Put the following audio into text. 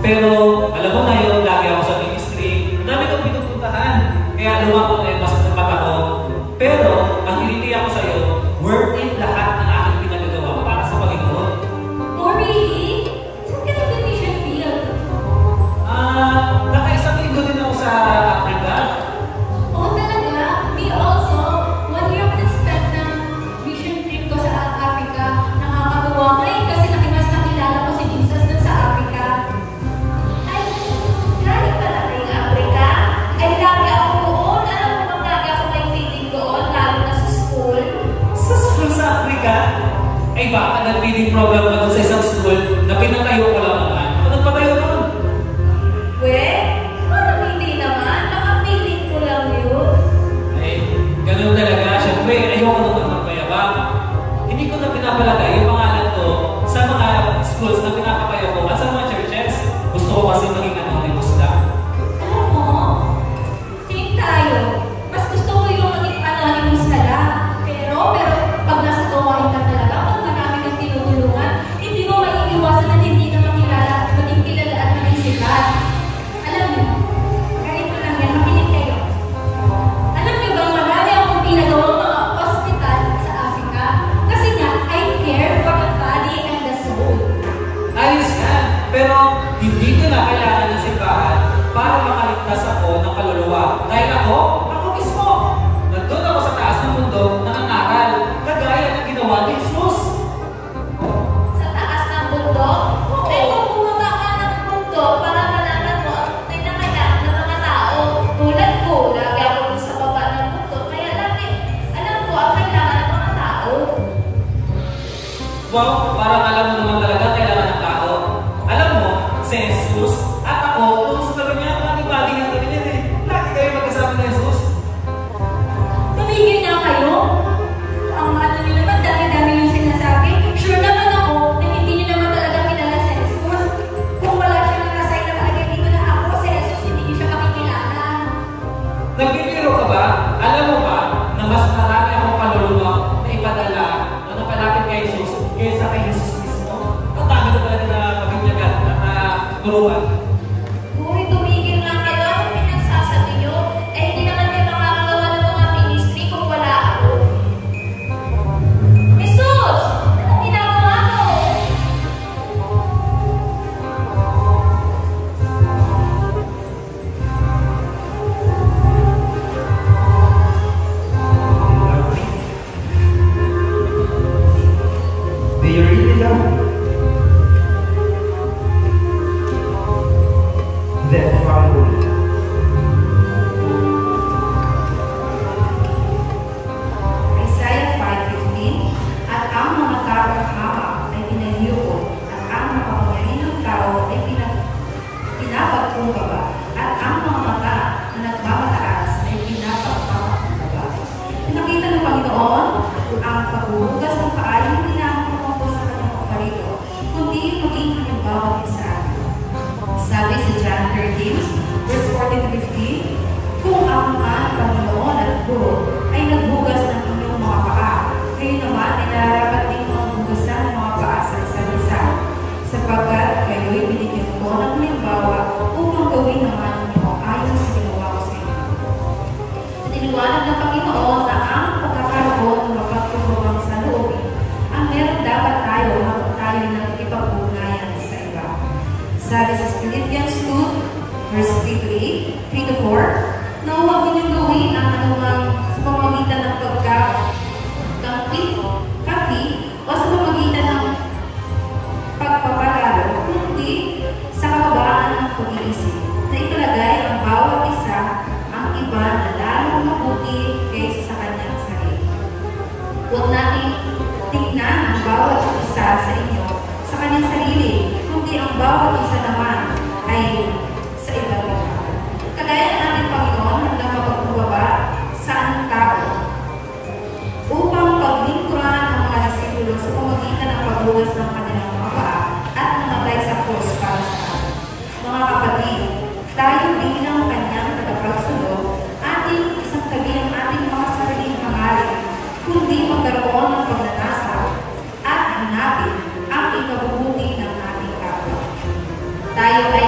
Pero, alam mo ngayon, lagi ako sa ministry. Ang dami kong pinupuntahan. Kaya lumako na yung mas tapat ako. Pero, ang hiniti ako sa'yo, worth it lahat ng aking pinagagawa para sa Panginoon. Oh, really? Saan ka nag-mission field? Nakaisang linggo din ako sa Africa. Oh, talaga? Me also. 1 year ako nag-spend ng mission trip ko sa Africa. Nakakagawa ngayon kasi mas nakilala ko si Jesus dun sa Africa. Ay, galing pala kayong Africa? Ay, lagi ako doon. Alam mo bang lagi ako may feeling doon, lalo na sa school? Sa school sa Africa? Ay baka nag-feeding program ka doon sa isang school na pinatayo ko lang naman. Ako nagpatayo doon. Parang hindi naman. Naka-feeling ko lang yun. Ay, ganun talaga. Siyempre, ayoko naman magpayabang. Hindi ko na pinapalagay yung pangalan ko sa mga schools na pinapatayo ko at sa mga churches. Gusto ko kasi maging anonymous lang. Alam mo, same tayo. Mas gusto ko yung maging anonymous na lang. Pero, pag nasa tuwain ka talaga, pag marami kang tinutulungan, hindi mo maiiwasan na hindi ka makilala at maging kilala at maging sikat. Alam mo, ganito lang yan, makinig kayo. Alam niyo bang marami akong pinagawang mga hospital sa Africa? Kasi nga, I care for the body and the soul. Ayos yan. Pero hindi ko na kailangan ng simbahan para makaligtas ako ng kaluluwa. Dahil ako mismo. Nandun ako sa taas ng mundo nangangaral. Kagaya ng ginawa ni Jesus. Sa taas ng bundok? Pero bumaba ka ng bundok para malaman mo ang tunay na kailangan ng mga tao. Tulad ko, lagi ako dun sa baba ng bundok. Kaya lagi, alam ko ang kailangan ng mga tao. Wow, parang alam mo naman talaga kailangan ng tao. Alam mo, si Jesus at ako, kung sa tabi niya, pati-pati ng tabi niya eh. Lagi kayo magkasama ni Jesus. Tumigil nga kayo. Ang ano nyo naman, dami-dami yung sinasabi. Sure naman ako na hindi nyo naman talaga kilala si Jesus. Kung wala siya ng nasay na palagay dito na ako, si Jesus hindi nyo siya makikilala. Nagbibiro ka ba? Alam mo ba na mas marami akong kaluluwa na ipadala o napalapit kay Jesus kaysa kay Jesus mismo? Ang dami ko talaga na pabinyagan at turuan. Uy, tumigil nga kayo. Ano pinagsasabi nyo? Eh, hindi naman kayo makakagawa ng mga ministry kung wala ako. Jesus! Anong ginagawa mo? Do you really love me? Then follow me. Isaiah 5:15, at ang mga tao ay pinaliyo ko, at ang mga kapangyarihan ng tao ay pinapagkumbaba, at ang mga mata na nagmamataas ay pinapagkumbaba. Nakita ng Panginoon ang paghuhugas ng paa ay hindi lamang tungkol sa kanyang paborito, kundi maging halimbawa din sa atin. Sabi sa John 13, verse 14-15, kung ang Panginoon at Guro ay naghugas ng inyong mga paa, kayo naman ay nararapat din maghugasan ng mga paa sa isa't isa, sapagkat kayo'y binigyan ko ng halimbawa upang gawin naman ninyo ayon sa ginawa ko sa inyo. Tiniwanag ng Panginoon na ang pagkakaroon ng mapagkumbabang sa loobin ang meron dapat tayo habang tayo nag-ipag-ugnayan sa iba. Sabi sa Philippians 2, verse 3-4, na huwag ninyong gawin ang anumang sa pamamagitan ng kapi o sa pamamagitan ng pagpapalalo, kundi sa kababaan ng pag-iisip, na italagay ang bawat isa ang iba na lalong mabuti kaysa sa kanyang sarili. Huwag natin tingnan ang bawat isa sa inyo sa kanyang sarili, kundi ang bawat isa naman ay sa iba't iba. Kagaya ng ating Panginoon hanggang mapagkumbaba sa anong tao, upang paglingkuran ang mga disipulo sa pamamagitan ng paghugas ng kanilang mga paa at namatay sa krus para sa atin. Mga kapatid, tayo bilang kanyang tagapagsunod, ating isang tabi ang ating mga sariling pangalan, kundi magkaroon ng pagnanasa at hanapin ang ikabubuti ng ating kapwa. Tayo ay